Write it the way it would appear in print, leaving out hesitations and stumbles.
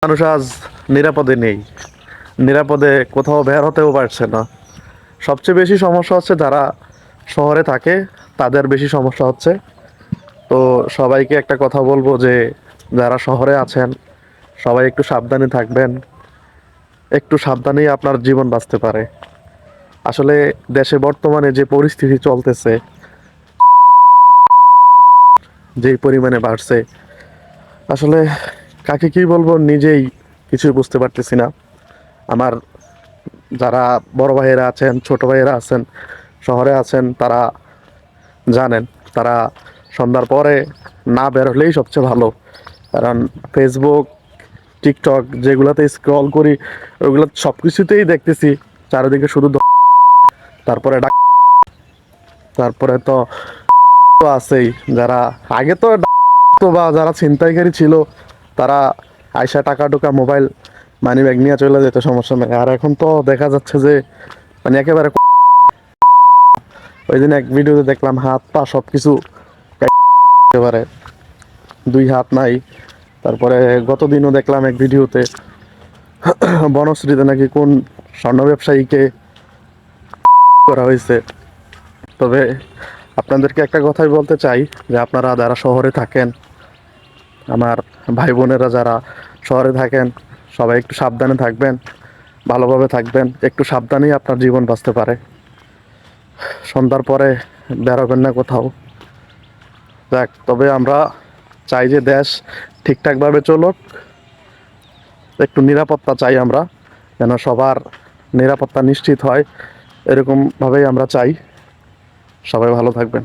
মানুষ আজ নিরাপদে নেই, নিরাপদে কোথাও বের হতেও পারছে না। সবচেয়ে বেশি সমস্যা হচ্ছে যারা শহরে থাকে, তাদের বেশি সমস্যা হচ্ছে। তো সবাইকে একটা কথা বলবো যে যারা শহরে আছেন সবাই একটু সাবধানে থাকবেন। একটু সাবধানেই আপনার জীবন বাঁচতে পারে। আসলে দেশে বর্তমানে যে পরিস্থিতি চলতেছে, যেই পরিমাণে বাড়ছে, আসলে কাকে কি বলবো নিজেই কিছুই বুঝতে পারতেছি না। আমার যারা বড় ভাইয়েরা আছেন, ছোট ভাইয়েরা আছেন, শহরে আছেন, তারা জানেন, তারা সন্ধ্যার পরে না বের হলেই সবচেয়ে ভালো। কারণ ফেসবুক, টিকটক যেগুলাতে স্ক্রল করি, ওগুলো সব কিছুতেই দেখতেছি চারিদিকে শুধু তারপরে তারপরে তো আছেই যারা আগে তো বা যারা ছিনতাইকারী ছিল, তারা আইসা টাকা টুকা মোবাইল মানি ব্যাগ নিয়ে চলে যেত, সমস্যা নেই। আর এখন তো দেখা যাচ্ছে যে মানে একেবারে ওই দিন এক ভিডিওতে দেখলাম হাত পা সবকিছু একেবারে দুই হাত নাই। তারপরে গতদিনও দেখলাম এক ভিডিওতে বনশ্রীতে নাকি কোন স্বর্ণ ব্যবসায়ীকে করা হয়েছে। তবে আপনাদেরকে একটা কথাই বলতে চাই যে আপনারা যারা শহরে থাকেন, আমার ভাই বোনেরা যারা শহরে থাকেন, সবাই একটু সাবধানে থাকবেন, ভালোভাবে থাকবেন। একটু সাবধানেই আপনার জীবন বাঁচতে পারে। সন্ধ্যার পরে বেরোবেন না কোথাও। দেখ, তবে আমরা চাই যে দেশ ঠিকঠাকভাবে চলুক, একটু নিরাপত্তা চাই আমরা, যেন সবার নিরাপত্তা নিশ্চিত হয়, এরকমভাবেই আমরা চাই। সবাই ভালো থাকবেন।